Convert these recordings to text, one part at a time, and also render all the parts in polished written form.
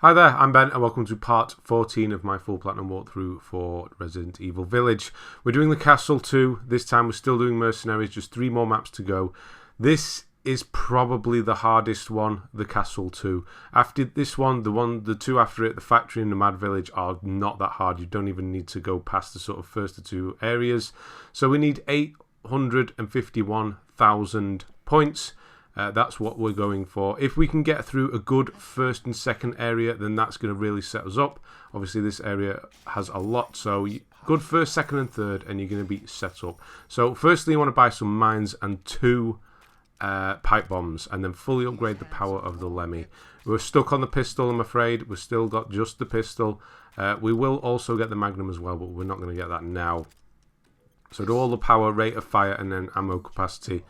Hi there, I'm Ben and welcome to part 14 of my full platinum walkthrough for Resident Evil Village. We're doing the Castle 2, this time we're still doing Mercenaries, just 3 more maps to go. This is probably the hardest one, the Castle 2. After this one, the two after it, the Factory and the Mad Village, are not that hard. You don't even need to go past the sort of first 2 areas. So we need 851,000 points. That's what we're going for. If we can get through a good first and second area, then that's going to really set us up. Obviously, this area has a lot, so good first, second, and third, and you're going to be set up. So, firstly, you want to buy some mines and 2 pipe bombs, and then fully upgrade the power of the Lemmy. We're stuck on the pistol, I'm afraid. We've still got just the pistol. We will also get the Magnum as well, but we're not going to get that now. So, do all the power, rate of fire, and then ammo capacity.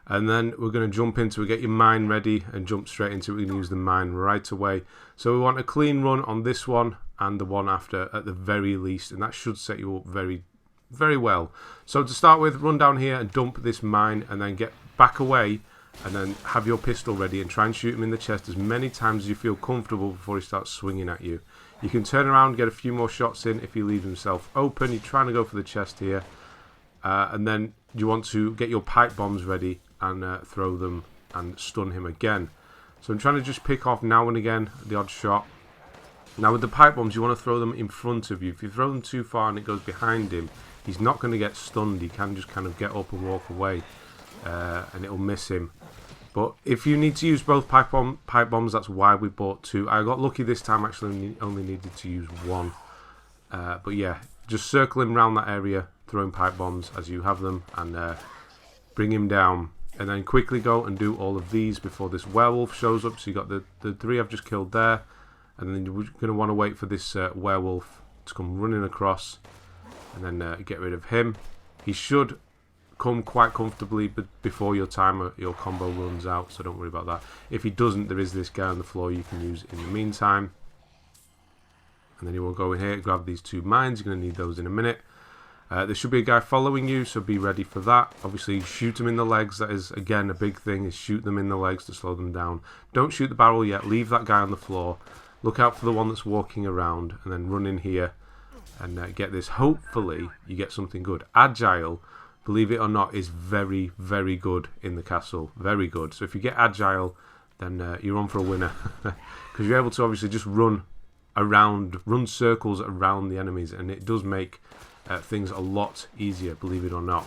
And then we're going to jump into it, get your mine ready and jump straight into it. We can use the mine right away. So we want a clean run on this one and the one after at the very least. And that should set you up very, very well. So to start with, run down here and dump this mine and then get back away. And then have your pistol ready and try and shoot him in the chest as many times as you feel comfortable before he starts swinging at you. You can turn around, get a few more shots in if he leaves himself open. You're trying to go for the chest here. And then you want to get your pipe bombs ready and throw them and stun him again. So I'm trying to just pick off now and again the odd shot. Now with the pipe bombs, you want to throw them in front of you. If you throw them too far and it goes behind him, he's not going to get stunned. He can just kind of get up and walk away, and it'll miss him. But if you need to use both pipe bombs, that's why we bought 2. I got lucky this time, actually only needed to use 1. But yeah, just circle him around that area, throwing pipe bombs as you have them, and bring him down. And then quickly go and do all of these before this werewolf shows up. So you got the 3 I've just killed there. And then you're going to want to wait for this werewolf to come running across. And then get rid of him. He should come quite comfortably before your timer, your combo runs out. So don't worry about that. If he doesn't, there is this guy on the floor you can use in the meantime. And then you will go in here, grab these 2 mines. You're going to need those in a minute. There should be a guy following you, so be ready for that. Obviously, shoot them in the legs. That is, again, a big thing, is shoot them in the legs to slow them down. Don't shoot the barrel yet. Leave that guy on the floor. Look out for the one that's walking around, and then run in here and get this. Hopefully, you get something good. Agile, believe it or not, is very, very good in the castle. Very good. So if you get Agile, then you're on for a winner. Because you're able to obviously just run circles around the enemies, and it does make things a lot easier, believe it or not.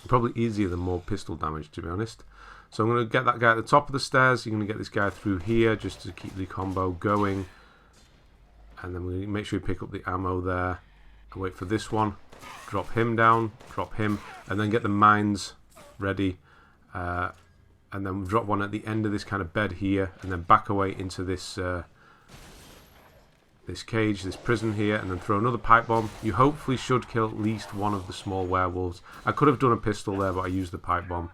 Probably easier than more pistol damage, to be honest. So I'm going to get that guy at the top of the stairs. You're going to get this guy through here just to keep the combo going. And then we make sure we pick up the ammo there. And wait for this one. Drop him down. Drop him. And then get the mines ready. And then drop one at the end of this kind of bed here. And then back away into this this cage, this prison here, and then throw another pipe bomb. You hopefully should kill at least one of the small werewolves. I could have done a pistol there, but I used the pipe bomb.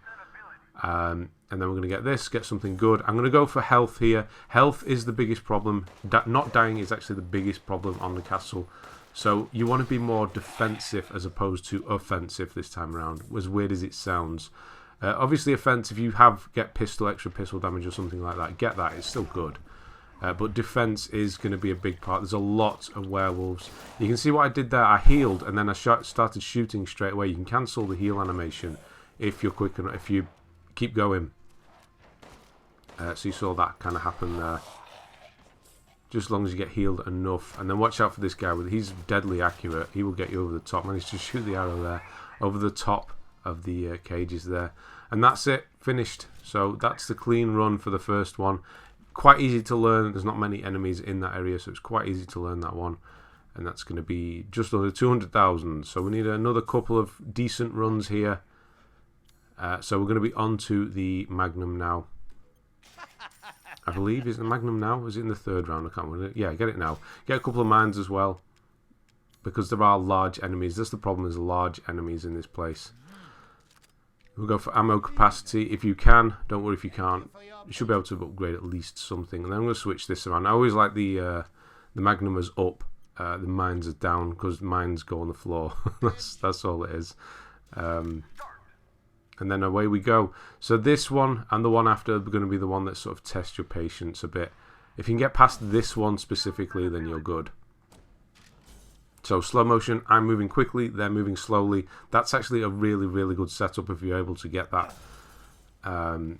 And then we're going to get something good. I'm going to go for health here. Health is the biggest problem. Not dying is actually the biggest problem on the castle. So you want to be more defensive as opposed to offensive this time around, as weird as it sounds. Obviously offensive, if you get extra pistol damage or something like that, get that, it's still good. But defense is going to be a big part. There's a lot of werewolves. You can see what I did there. I healed and then I started shooting straight away. You can cancel the heal animation if you're quick enough, if you keep going. So you saw that kind of happen there. Just as long as you get healed enough. And then watch out for this guy. He's deadly accurate. He will get you over the top. Managed to shoot the arrow there over the top of the cages there. And that's it. Finished. So that's the clean run for the first one. Quite easy to learn. There's not many enemies in that area, so it's quite easy to learn that one. And that's going to be just under 200,000. So we need another couple of decent runs here. So we're going to be on to the Magnum now. I believe, is it the Magnum now? Is it in the 3rd round? I can't remember. Yeah, get it now. Get a couple of mines as well. Because there are large enemies. That's the problem, there's large enemies in this place. We'll go for ammo capacity if you can. Don't worry if you can't. You should be able to upgrade at least something. And then I'm going to switch this around. I always like the Magnum is up, the mines are down, because mines go on the floor. that's all it is. And then away we go. So this one and the one after are going to be the one that sort of tests your patience a bit. If you can get past this one specifically, then you're good. So slow motion, I'm moving quickly, they're moving slowly. That's actually a really, really good setup if you're able to get that. And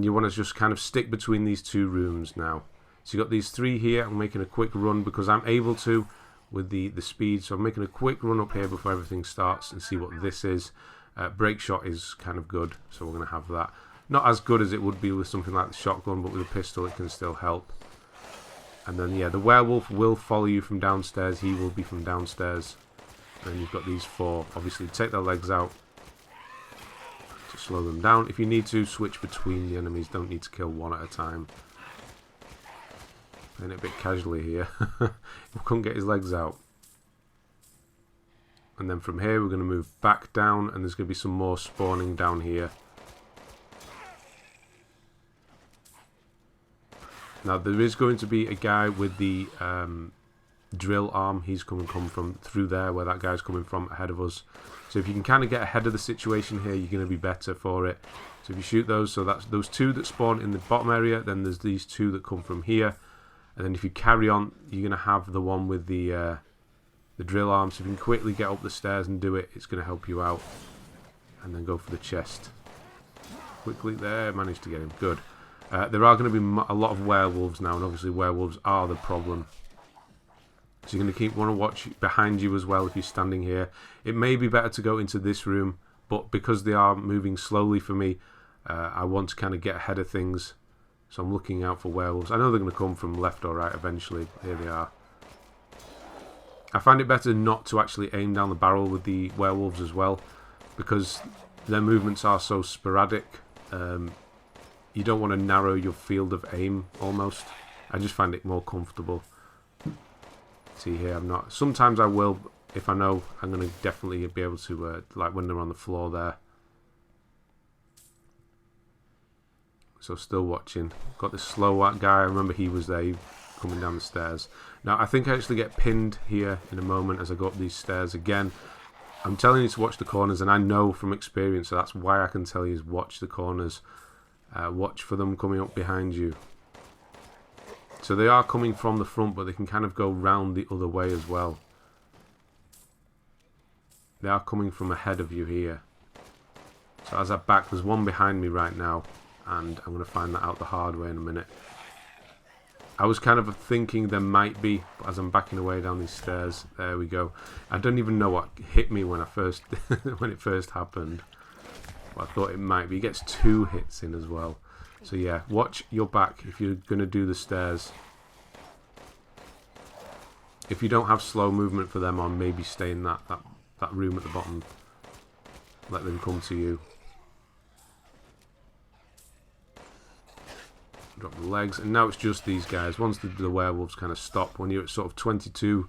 you want to just kind of stick between these two rooms now. So you've got these three here. I'm making a quick run because I'm able to with the speed. So I'm making a quick run up here before everything starts and see what this is. Break shot is kind of good, so we're going to have that. Not as good as it would be with something like the shotgun, but with a pistol it can still help. And then, yeah, the werewolf will follow you from downstairs. He will be from downstairs. And you've got these four. Obviously, take their legs out to slow them down. If you need to, switch between the enemies. Don't need to kill one at a time. Playing it a bit casually here. We couldn't get his legs out. And then from here, we're going to move back down. And there's going to be some more spawning down here. Now, there is going to be a guy with the drill arm. He's come from through there, where that guy's coming from, ahead of us. So if you can kind of get ahead of the situation here, you're going to be better for it. So if you shoot those, so that's those two that spawn in the bottom area, then there's these two that come from here. And then if you carry on, you're going to have the one with the drill arm. So if you can quickly get up the stairs and do it, it's going to help you out. And then go for the chest. Quickly there, managed to get him. Good. There are going to be a lot of werewolves now, and obviously werewolves are the problem. So you're going to want to watch behind you as well if you're standing here. It may be better to go into this room, but because they are moving slowly for me, I want to kind of get ahead of things. So I'm looking out for werewolves. I know they're going to come from left or right eventually. Here they are. I find it better not to actually aim down the barrel with the werewolves as well, because their movements are so sporadic. You don't want to narrow your field of aim, almost. I just find it more comfortable. See here, I'm not... Sometimes I will, if I know I'm going to definitely be able to, like when they're on the floor there. So still watching. Got this slow guy, I remember he was there, coming down the stairs. Now, I think I actually get pinned here in a moment as I go up these stairs again. I'm telling you to watch the corners, and I know from experience, so that's why I can tell you is watch the corners. Watch for them coming up behind you. So they are coming from the front, but they can kind of go round the other way as well. They are coming from ahead of you here. So as I back, there's one behind me right now, and I'm going to find that out the hard way in a minute. I was kind of thinking there might be, but as I'm backing away down these stairs, there we go. I don't even know what hit me when I first when it first happened. I thought it might be. He gets 2 hits in as well. So yeah, watch your back if you're going to do the stairs. If you don't have slow movement for them on, maybe stay in that room at the bottom. Let them come to you. Drop the legs. And now it's just these guys. Once the werewolves kind of stop, when you're at sort of 22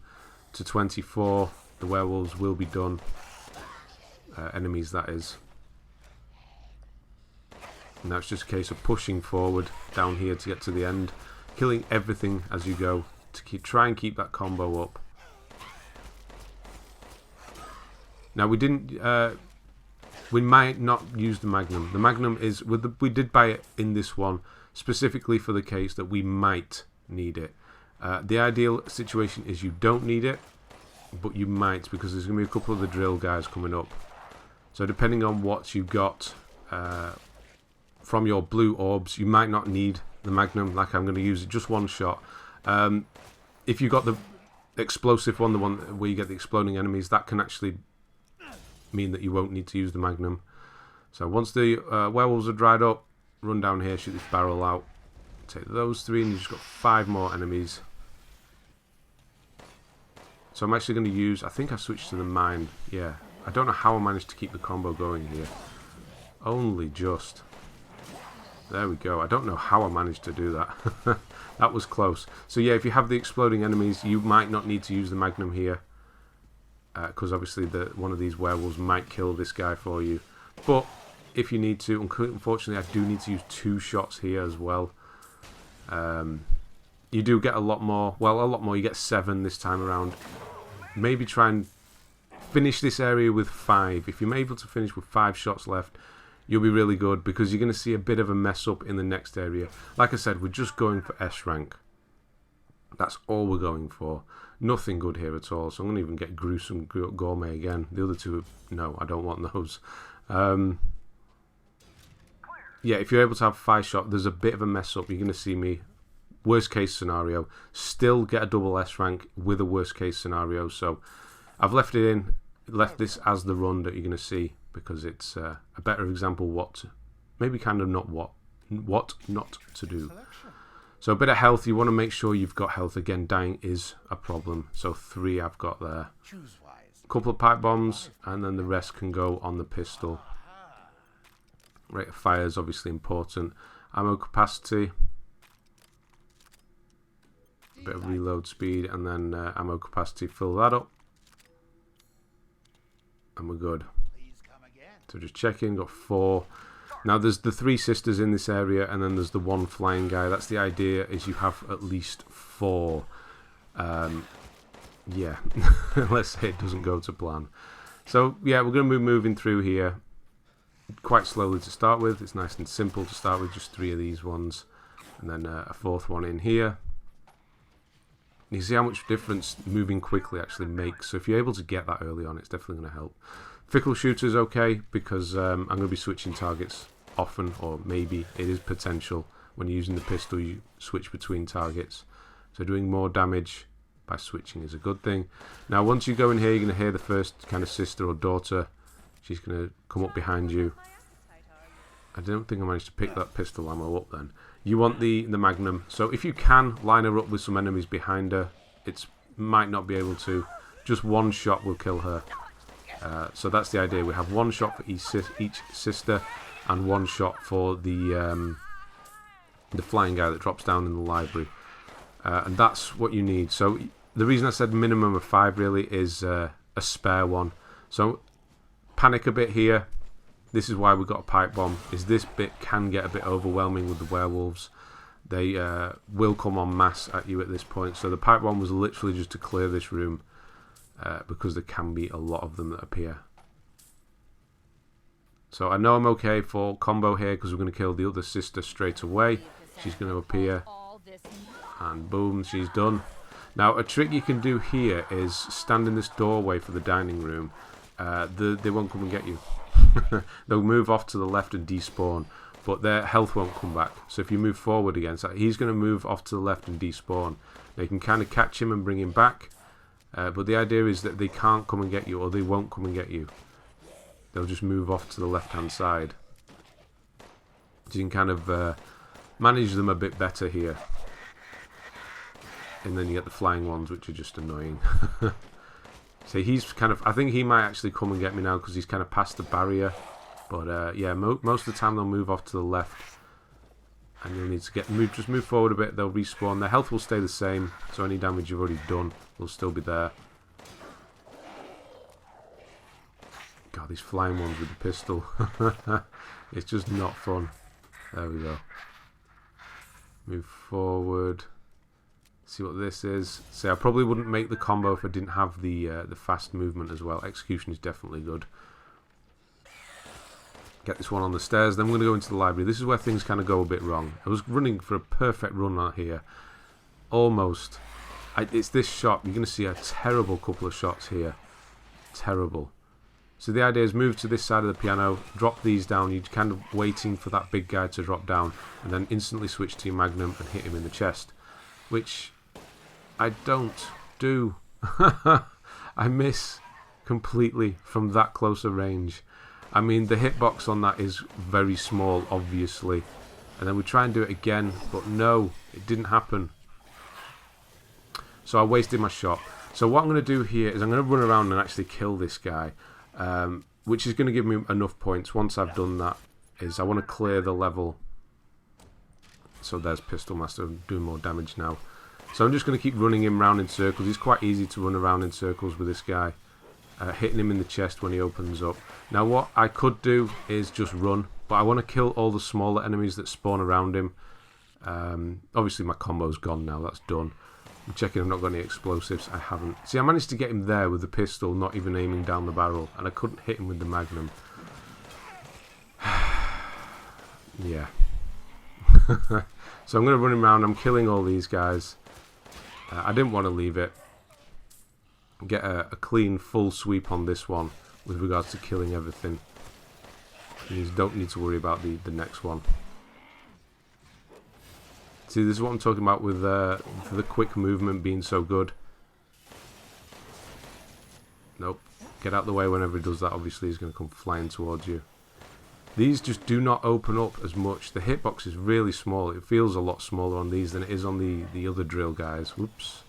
to 24, the werewolves will be done. Enemies, that is. And now it's just a case of pushing forward down here to get to the end, killing everything as you go to try and keep that combo up. Now we didn't, we might not use the Magnum. The Magnum is we did buy it in this one specifically for the case that we might need it. The ideal situation is you don't need it, but you might, because there's going to be a couple of the drill guys coming up. So depending on what you got from your blue orbs, you might not need the Magnum. Like I'm going to use it just one shot. If you got the explosive one, the one where you get the exploding enemies, that can actually mean that you won't need to use the Magnum. So once the werewolves are dried up, run down here, shoot this barrel out, take those 3, and you've just got 5 more enemies. So I'm actually going to use, I think I switched to the mine. Yeah, I don't know how I managed to keep the combo going here. Only just. There we go. I don't know how I managed to do that. That was close. So yeah, if you have the exploding enemies, you might not need to use the Magnum here, because obviously one of these werewolves might kill this guy for you. But if you need to, unfortunately I do need to use 2 shots here as well. You do get a lot more, well, a lot more. You get 7 this time around. Maybe try and finish this area with 5. If you're able to finish with 5 shots left, you'll be really good, because you're going to see a bit of a mess up in the next area. Like I said, we're just going for S rank. That's all we're going for. Nothing good here at all. So I'm going to even get gruesome gourmet again. The other two, no, I don't want those. Yeah, if you're able to have 5 shot, there's a bit of a mess up. You're going to see me, worst case scenario, still get a double S rank with a worst case scenario. So I've left it in, left this as the run that you're going to see, because it's a better example maybe kind of not what not to do. So a bit of health, you want to make sure you've got health. Again, dying is a problem. So 3 I've got there. A couple of pipe bombs, and then the rest can go on the pistol. Rate of fire is obviously important. Ammo capacity. A bit of reload speed, and then ammo capacity, fill that up. And we're good. So just checking, got 4. Now there's the 3 sisters in this area, and then there's the 1 flying guy. That's the idea, is you have at least 4. Yeah, let's say it doesn't go to plan. So yeah, we're going to be moving through here quite slowly to start with. It's nice and simple to start with, just 3 of these ones, and then a 4th one in here. You see how much difference moving quickly actually makes. So if you're able to get that early on, it's definitely going to help. Fickle shooter's okay, because I'm going to be switching targets often, or maybe it is potential. When you're using the pistol, you switch between targets. So doing more damage by switching is a good thing. Now once you go in here, you're going to hear the first kind of sister or daughter. She's going to come up behind you. I don't think I managed to pick that pistol ammo up then. You want the Magnum. So if you can, line her up with some enemies behind her. It might not be able to. Just 1 shot will kill her. So that's the idea. We have 1 shot for each sister, and 1 shot for the flying guy that drops down in the library. And that's what you need. So the reason I said minimum of 5 really is a spare one. So panic a bit here. This is why we got a pipe bomb, is this bit can get a bit overwhelming with the werewolves. They will come en masse at you at this point. So the pipe bomb was literally just to clear this room, because there can be a lot of them that appear. So I know I'm okay for combo here, because we're going to kill the other sister straight away. She's going to appear, and boom, she's done. Now a trick you can do here is stand in this doorway for the dining room. They won't come and get you. They'll move off to the left and despawn, but their health won't come back. So if you move forward again, so he's going to move off to the left and despawn. Now you can kind of catch him and bring him back, but the idea is that they can't come and get you, or they won't come and get you. They'll just move off to the left hand side. So you can kind of manage them a bit better here. And then you get the flying ones, which are just annoying. So he's kind of, I think he might actually come and get me now, because he's kind of past the barrier. But yeah, most of the time they'll move off to the left, and you'll need to just move forward a bit. They'll respawn. Their health will stay the same, so any damage you've already done will still be there. God, these flying ones with the pistol. It's just not fun. There we go. Move forward. See what this is. See, I probably wouldn't make the combo if I didn't have the fast movement as well. Execution is definitely good. Get this one on the stairs. Then we're going to go into the library. This is where things kind of go a bit wrong. I was running for a perfect run out here. Almost. It's this shot. You're going to see a terrible couple of shots here. Terrible. So the idea is move to this side of the piano, drop these down. You're kind of waiting for that big guy to drop down, and then instantly switch to your Magnum and hit him in the chest. Which I don't do. I miss completely from that close a range. I mean, the hitbox on that is very small, obviously. And then we try and do it again, but no, it didn't happen. So I wasted my shot. So what I'm going to do here is I'm going to run around and actually kill this guy, which is going to give me enough points. Once I've done that, is I want to clear the level. So there's Pistol Master doing more damage now. So I'm just going to keep running him round in circles. It's quite easy to run around in circles with this guy. Hitting him in the chest when he opens up. Now what I could do is just run, but I want to kill all the smaller enemies that spawn around him. Obviously my combo's gone now, that's done. I'm checking I've not got any explosives. I haven't. See, I managed to get him there with the pistol, not even aiming down the barrel, and I couldn't hit him with the Magnum. Yeah. So I'm going to run him around. I'm killing all these guys. I didn't want to leave it. Get a clean full sweep on this one with regards to killing everything. You don't need to worry about the next one. See, this is what I'm talking about with the quick movement being so good. Nope. Get out the way whenever he does that. Obviously, he's going to come flying towards you. These just do not open up as much. The hitbox is really small. It feels a lot smaller on these than it is on the other drill guys. Whoops.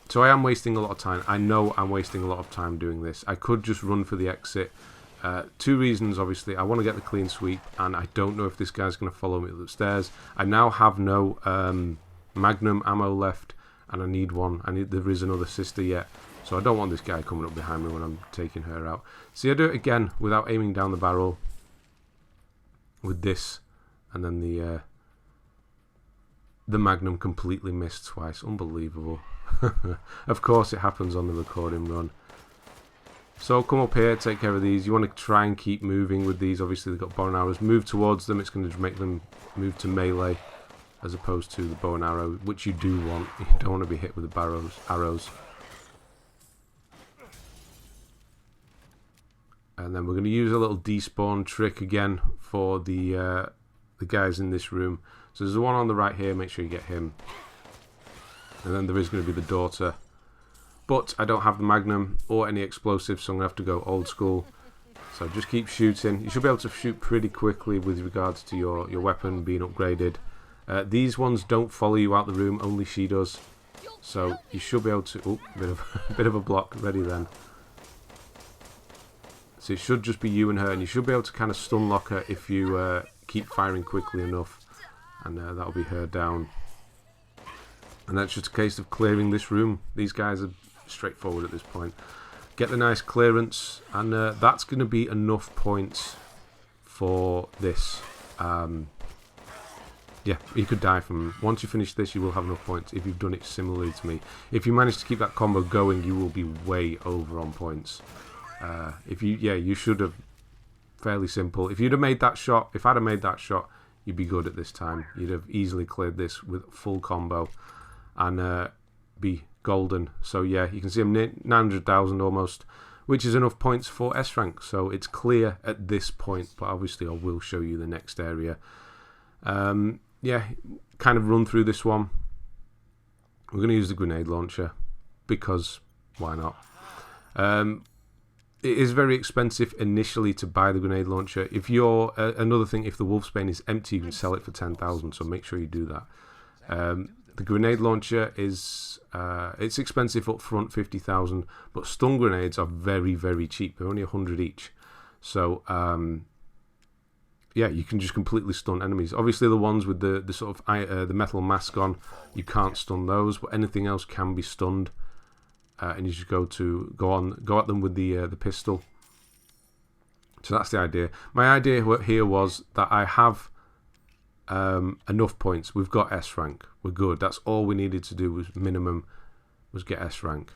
So I am wasting a lot of time. I know I'm wasting a lot of time doing this. I could just run for the exit. Two reasons, obviously. I want to get the clean sweep, and I don't know if this guy's going to follow me upstairs. I now have no magnum ammo left, and I need one. There is another sister yet, so I don't want this guy coming up behind me when I'm taking her out. See, I do it again without aiming down the barrel with this, and then the magnum completely missed twice. Unbelievable. Of course, it happens on the recording run. So come up here, take care of these. You want to try and keep moving with these. Obviously, they've got bow and arrows. Move towards them. It's going to make them move to melee as opposed to the bow and arrow, which you do want. You don't want to be hit with the arrows. And then we're going to use a little despawn trick again for the guys in this room. So there's the one on the right here. Make sure you get him. And then there is going to be the daughter. But I don't have the magnum or any explosives, so I'm going to have to go old school. So just keep shooting. You should be able to shoot pretty quickly with regards to your weapon being upgraded. These ones don't follow you out the room, only she does. So you should be able to... Oh, bit of a block. Ready then. So it should just be you and her, and you should be able to kind of stun lock her if you keep firing quickly enough. And that'll be her down. And that's just a case of clearing this room. These guys are straightforward at this point. Get the nice clearance, and that's going to be enough points for this. Yeah, you could die from... Once you finish this, you will have enough points if you've done it similarly to me. If you manage to keep that combo going, you will be way over on points. You should have... Fairly simple. If you'd have made that shot, if I'd have made that shot, you'd be good at this time. You'd have easily cleared this with full combo and be golden. So yeah, you can see I'm 900,000 almost, which is enough points for S rank. So it's clear at this point, but obviously I will show you the next area. Yeah, kind of run through this one. We're going to use the grenade launcher because why not? It is very expensive initially to buy the grenade launcher. If you're another thing, if the Wolfsbane is empty, you can sell it for 10,000. So make sure you do that. The grenade launcher is it's expensive up front, 50,000, but stun grenades are very, very cheap. They're only 100 each. So yeah, you can just completely stun enemies. Obviously, the ones with the sort of the metal mask on, you can't stun those, but anything else can be stunned. And you just go at them with the pistol. So that's the idea. My idea here was that I have enough points. We've got S rank. We're good. That's all we needed to do was minimum was get S rank.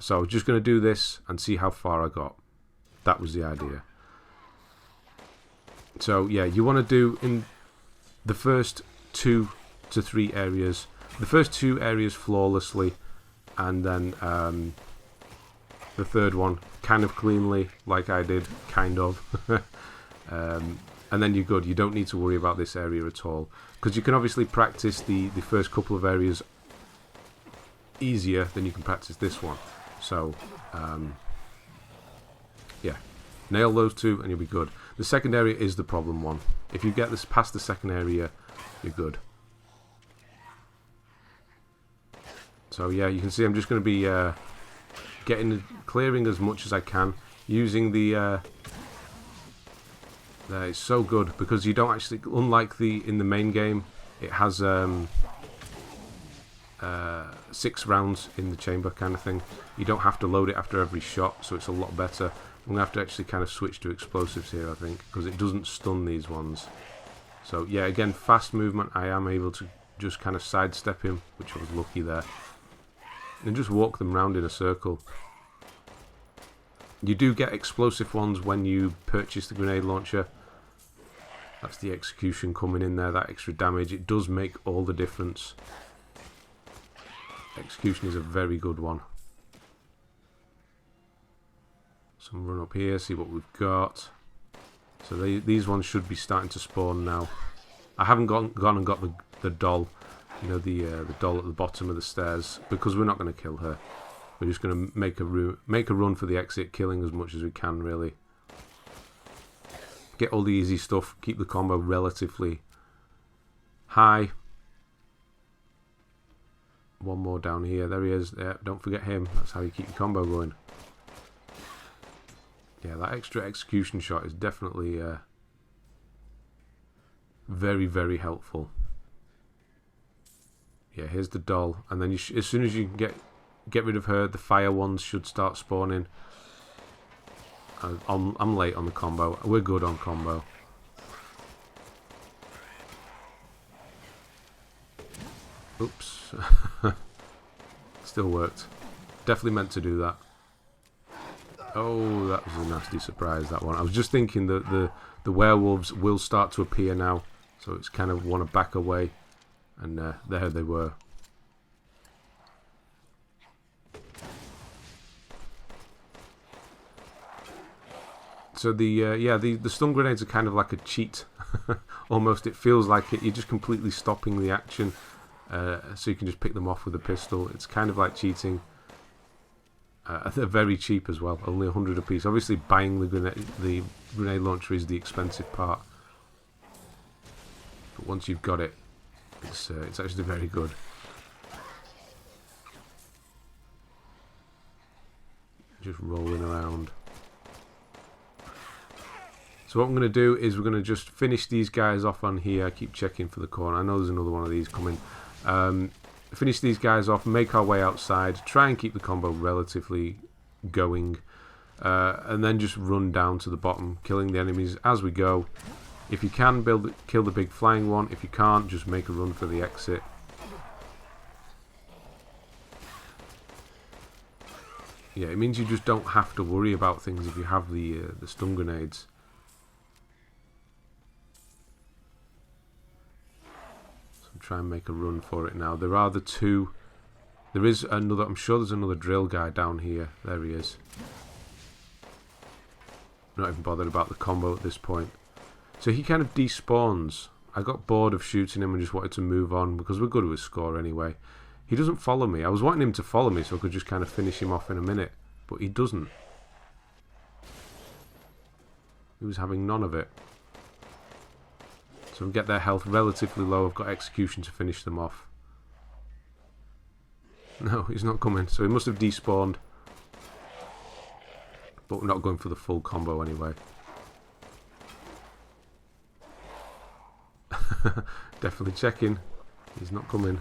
So I was just going to do this and see how far I got. That was the idea. So yeah, you want to do in the first 2 to 3 areas. The first 2 areas flawlessly. And then the third one kind of cleanly, like I did, kind of. And then you're good. You don't need to worry about this area at all. Because you can obviously practice the first couple of areas easier than you can practice this one. So, yeah. Nail those 2 and you'll be good. The second area is the problem one. If you get this past the second area, you're good. So yeah, you can see I'm just going to be clearing as much as I can using the. It's so good because you don't actually, unlike in the main game, it has 6 rounds in the chamber kind of thing. You don't have to load it after every shot, so it's a lot better. I'm gonna have to actually kind of switch to explosives here, I think, because it doesn't stun these ones. So yeah, again, fast movement. I am able to just kind of sidestep him, which I was lucky there. And just walk them round in a circle. You do get explosive ones when you purchase the grenade launcher. That's the execution coming in there, that extra damage. It does make all the difference. Execution is a very good one. So run up here, see what we've got. So these ones should be starting to spawn now. I haven't gone and got the doll, you know, the doll at the bottom of the stairs, because we're not going to kill her. We're just going to make a run for the exit, killing as much as we can, really. Get all the easy stuff, keep the combo relatively high. One more down here. There he is. Yeah, don't forget him. That's how you keep your combo going. Yeah, that extra execution shot is definitely very, very helpful. Yeah, here's the doll, and then as soon as you can get rid of her, the fire ones should start spawning. I'm late on the combo. We're good on combo. Oops. Still worked. Definitely meant to do that. Oh, that was a nasty surprise, that one. I was just thinking that the werewolves will start to appear now. So it's kind of want to back away. And there they were. So the stun grenades are kind of like a cheat. Almost, it feels like it. You're just completely stopping the action. So you can just pick them off with a pistol. It's kind of like cheating. They're very cheap as well, only 100 apiece. Obviously, buying the grenade launcher is the expensive part. But once you've got it, it's actually very good. Just rolling around. So what I'm going to do is we're going to just finish these guys off on here. Keep checking for the corner. I know there's another one of these coming. Finish these guys off, make our way outside, try and keep the combo relatively going, and then just run down to the bottom, killing the enemies as we go. If you can, kill the big flying one. If you can't, just make a run for the exit. Yeah, it means you just don't have to worry about things if you have the stun grenades. Try and make a run for it now. There are the two. There is another. I'm sure there's another drill guy down here. There he is. Not even bothered about the combo at this point. So he kind of despawns. I got bored of shooting him and just wanted to move on because we're good with score anyway. He doesn't follow me. I was wanting him to follow me so I could just kind of finish him off in a minute, but he doesn't. He was having none of it. So we get their health relatively low. I've got execution to finish them off. No, he's not coming. So he must have despawned. But we're not going for the full combo anyway. Definitely checking. He's not coming.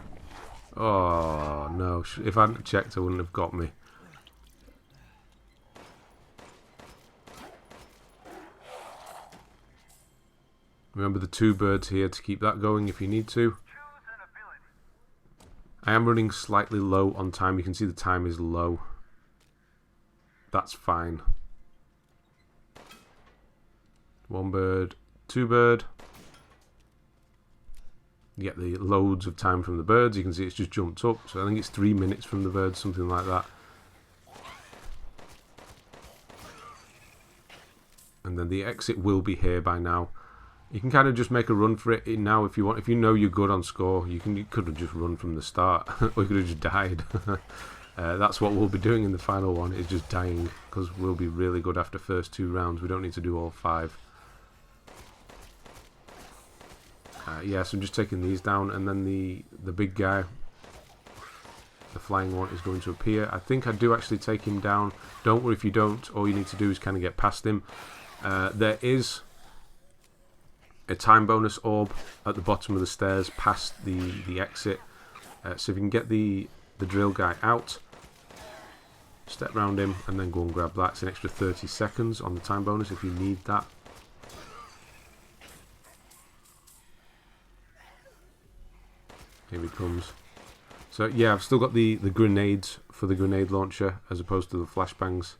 Oh, no. If I hadn't checked, I wouldn't have got me. Remember the two birds here to keep that going if you need to. I am running slightly low on time. You can see the time is low. That's fine. One bird, two bird. You get the loads of time from the birds. You can see it's just jumped up. So I think it's 3 minutes from the birds, something like that. And then the exit will be here by now. You can kind of just make a run for it now if you want. If you know you're good on score, you could have just run from the start, or you could have just died. That's what we'll be doing in the final one, is just dying, because we'll be really good after first 2 rounds. We don't need to do all 5. Yeah, so I'm just taking these down, and then the big guy, the flying one, is going to appear. I think I do actually take him down. Don't worry if you don't. All you need to do is kind of get past him. There is a time bonus orb at the bottom of the stairs past the exit. So if you can get the drill guy out, step round him, and then go and grab that. It's an extra 30 seconds on the time bonus if you need that. Here he comes. So yeah, I've still got the grenades for the grenade launcher as opposed to the flashbangs.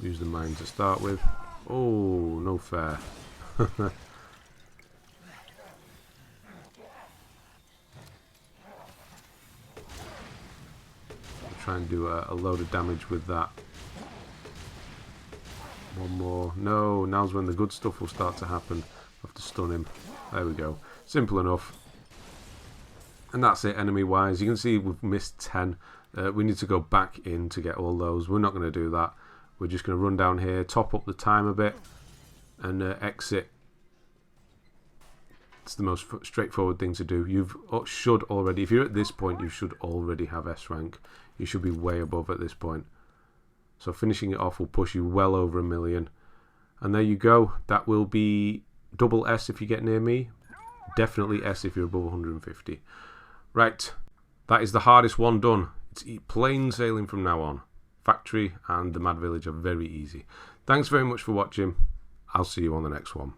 Use the mine to start with. Oh, no fair. try and do a load of damage with that. One more. No, now's when the good stuff will start to happen. I have to stun him. There we go. Simple enough. And that's it, enemy-wise. You can see we've missed 10. We need to go back in to get all those. We're not going to do that. We're just going to run down here, top up the time a bit, and exit. It's the most straightforward thing to do. You should already, if you're at this point, you should already have S rank. You should be way above at this point. So finishing it off will push you well over 1 million. And there you go. That will be double S if you get near me. Definitely S if you're above 150. Right, that is the hardest one done. It's plain sailing from now on. Factory and the Mad Village are very easy. Thanks very much for watching. I'll see you on the next one.